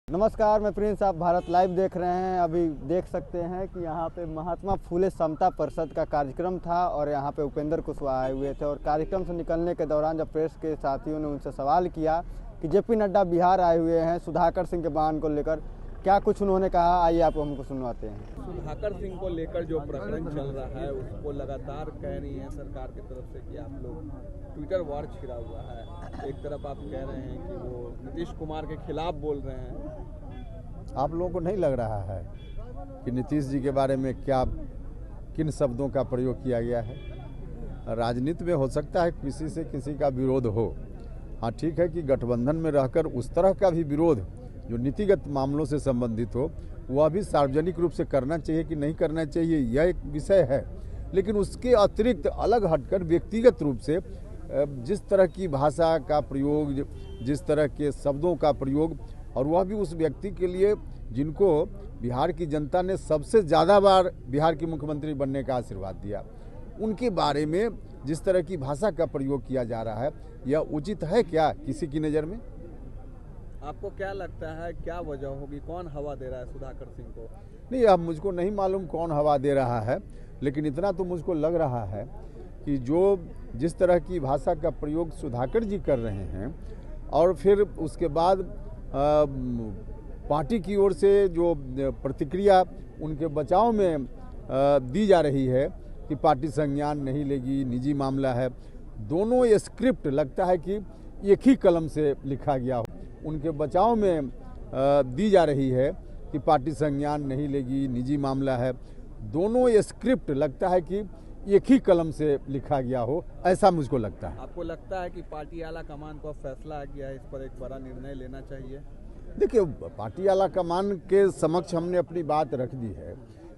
नमस्कार, मैं प्रिंस। आप भारत लाइव देख रहे हैं। अभी देख सकते हैं कि यहाँ पे महात्मा फुले समता परिषद का कार्यक्रम था और यहाँ पे उपेंद्र कुशवाहा आए हुए थे और कार्यक्रम से निकलने के दौरान जब प्रेस के साथियों ने उनसे सवाल किया कि जेपी नड्डा बिहार आए हुए हैं सुधाकर सिंह के बयान को लेकर, क्या कुछ उन्होंने कहा, आइए आपको हमको सुनवाते हैं। सुधाकर सिंह को लेकर जो प्रकरण चल रहा है उसको लगातार कह रही है सरकार की तरफ से कि आप लोग ट्विटर वॉर छिड़ा हुआ है। एक तरफ आप कह रहे हैं कि वो नीतीश कुमार के खिलाफ बोल रहे हैं। आप लोगों को नहीं लग रहा है कि नीतीश जी के बारे में किन शब्दों का प्रयोग किया गया है? राजनीति में हो सकता है किसी से किसी का विरोध हो, हाँ ठीक है कि गठबंधन में रहकर उस तरह का भी विरोध जो नीतिगत मामलों से संबंधित हो वह भी सार्वजनिक रूप से करना चाहिए कि नहीं करना चाहिए, यह एक विषय है। लेकिन उसके अतिरिक्त अलग हटकर व्यक्तिगत रूप से जिस तरह की भाषा का प्रयोग, जिस तरह के शब्दों का प्रयोग, और वह भी उस व्यक्ति के लिए जिनको बिहार की जनता ने सबसे ज़्यादा बार बिहार के मुख्यमंत्री बनने का आशीर्वाद दिया, उनके बारे में जिस तरह की भाषा का प्रयोग किया जा रहा है, यह उचित है क्या किसी की नज़र में? आपको क्या लगता है, क्या वजह होगी, कौन हवा दे रहा है सुधाकर सिंह को? नहीं, अब मुझको नहीं मालूम कौन हवा दे रहा है, लेकिन इतना तो मुझको लग रहा है कि जिस तरह की भाषा का प्रयोग सुधाकर जी कर रहे हैं और फिर उसके बाद पार्टी की ओर से जो प्रतिक्रिया उनके बचाव में दी जा रही है कि पार्टी संज्ञान नहीं लेगी, निजी मामला है, दोनों ये स्क्रिप्ट लगता है कि एक ही कलम से लिखा गया हो। उनके बचाव में दी जा रही है कि पार्टी संज्ञान नहीं लेगी, निजी मामला है, दोनों ये स्क्रिप्ट लगता है कि एक ही कलम से लिखा गया हो, ऐसा मुझको लगता है। आपको लगता है कि पार्टी आला कमान को फैसला आ गया है, इस पर एक बड़ा निर्णय लेना चाहिए? देखिए, पार्टी आला कमान के समक्ष हमने अपनी बात रख दी है,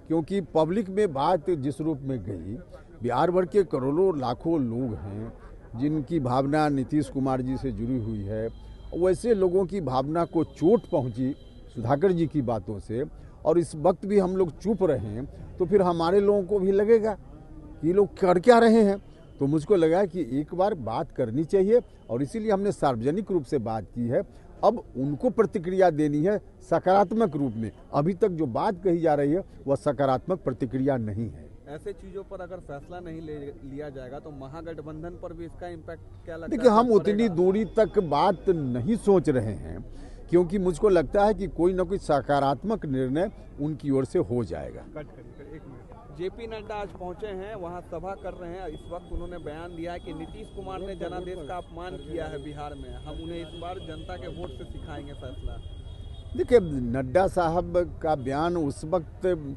क्योंकि पब्लिक में बात जिस रूप में गई, बिहार भर के करोड़ों लाखों लोग हैं जिनकी भावना नीतीश कुमार जी से जुड़ी हुई है, वैसे लोगों की भावना को चोट पहुंची सुधाकर जी की बातों से, और इस वक्त भी हम लोग चुप रहे तो फिर हमारे लोगों को भी लगेगा कि ये लोग कर क्या रहे हैं। तो मुझको लगा कि एक बार बात करनी चाहिए और इसीलिए हमने सार्वजनिक रूप से बात की है। अब उनको प्रतिक्रिया देनी है सकारात्मक रूप में। अभी तक जो बात कही जा रही है वह सकारात्मक प्रतिक्रिया नहीं है। ऐसे चीजों पर अगर फैसला नहीं लिया जाएगा तो महागठबंधन पर भी इसका इम्पैक्ट क्या लगता है? देखिए, हम उतनी दूरी तक बात नहीं सोच रहे हैं, क्योंकि मुझको लगता है कि कोई ना कोई सकारात्मक निर्णय उनकी ओर से हो जाएगा। एक मिनट, जेपी नड्डा आज पहुंचे हैं, वहां सभा कर रहे हैं। इस वक्त उन्होंने बयान दिया है कि नीतीश कुमार ने जनादेश का अपमान किया है बिहार में, हम उन्हें इस बार जनता के वोट से सिखाएंगे फैसला। देखिए, नड्डा साहब का बयान उस वक्त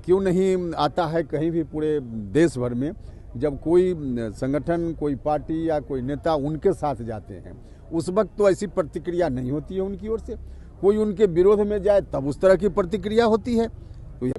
क्यों नहीं आता है कहीं भी पूरे देश भर में, जब कोई संगठन, कोई पार्टी या कोई नेता उनके साथ जाते हैं, उस वक्त तो ऐसी प्रतिक्रिया नहीं होती है उनकी ओर से। कोई उनके विरोध में जाए तब उस तरह की प्रतिक्रिया होती है। तो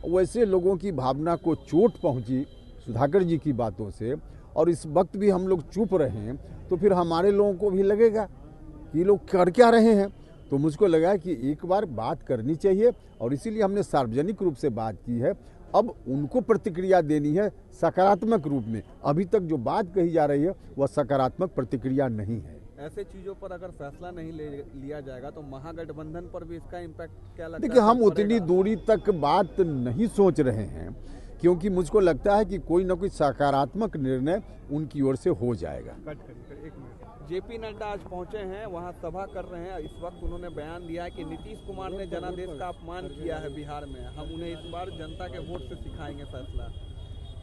वैसे लोगों की भावना को चोट पहुंची सुधाकर जी की बातों से, और इस वक्त भी हम लोग चुप रहे तो फिर हमारे लोगों को भी लगेगा कि ये लोग कर क्या रहे हैं। तो मुझको लगा कि एक बार बात करनी चाहिए और इसीलिए हमने सार्वजनिक रूप से बात की है। अब उनको प्रतिक्रिया देनी है सकारात्मक रूप में। अभी तक जो बात कही जा रही है वह सकारात्मक प्रतिक्रिया नहीं है। ऐसे चीजों पर अगर फैसला नहीं लिया जाएगा तो महागठबंधन पर भी इसका इम्पैक्ट क्या लगता है? देखिए, हम उतनी दूरी तक बात नहीं सोच रहे हैं, क्योंकि मुझको लगता है कि कोई ना कोई सकारात्मक निर्णय उनकी ओर से हो जाएगा। एक मिनट, जेपी नड्डा आज पहुंचे हैं, वहां सभा कर रहे हैं। इस वक्त उन्होंने बयान दिया है कि नीतीश कुमार ने जनादेश का अपमान किया है बिहार में, हम उन्हें इस बार जनता के वोट से सिखाएंगे फैसला।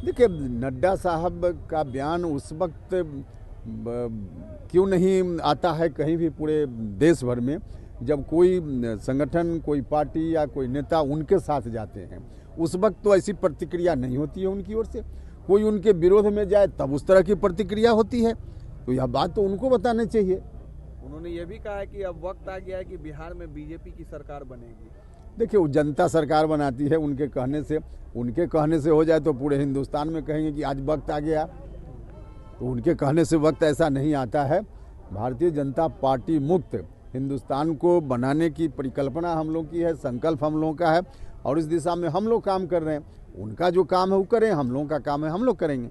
देखिए, नड्डा साहब का बयान उस वक्त क्यों नहीं आता है कहीं भी पूरे देश भर में, जब कोई संगठन, कोई पार्टी या कोई नेता उनके साथ जाते हैं, उस वक्त तो ऐसी प्रतिक्रिया नहीं होती है उनकी ओर से। कोई उनके विरोध में जाए तब उस तरह की प्रतिक्रिया होती है। तो यह बात तो उनको बताना चाहिए। उन्होंने ये भी कहा है कि अब वक्त आ गया है कि बिहार में बीजेपी की सरकार बनेगी। देखिए, वो जनता सरकार बनाती है, उनके कहने से हो जाए तो पूरे हिंदुस्तान में कहेंगे कि आज वक्त आ गया, तो उनके कहने से वक्त ऐसा नहीं आता है। भारतीय जनता पार्टी मुक्त हिंदुस्तान को बनाने की परिकल्पना हम लोग की है, संकल्प हम लोगों का है, और इस दिशा में हम लोग काम कर रहे हैं। उनका जो काम है वो करें, हम लोगों का काम है हम लोग करेंगे।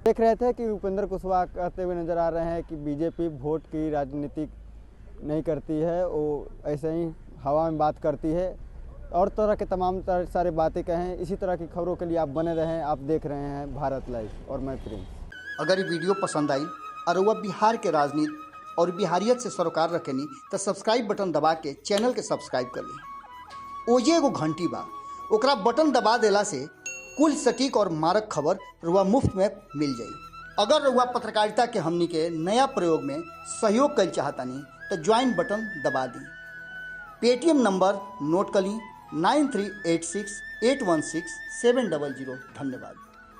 देख रहे थे कि उपेंद्र कुशवाहा कहते हुए नजर आ रहे हैं कि बीजेपी वोट की राजनीतिक नहीं करती है, वो ऐसे ही हवा में बात करती है और तरह के तमाम सारे बातें कहें। इसी तरह की खबरों के लिए आप बने रहें। आप देख रहे हैं भारत लाइव और मैं प्रिंस। अगर ये वीडियो पसंद आई और वह बिहार के राजनीति और बिहारियत से सरोकार रखेनी तो सब्सक्राइब बटन दबा के चैनल के सब्सक्राइब कर ली। ओजे एगो घंटी बा, ओकरा बटन दबा देला से कुल सटीक और मारक खबर रुआ मुफ्त में मिल जाई। अगर रुआ पत्रकारिता के हमनी के नया प्रयोग में सहयोग कर चाहतानी तो ज्वाइन बटन दबा दी। पेटीएम नंबर नोट कर ली 9386816700। धन्यवाद।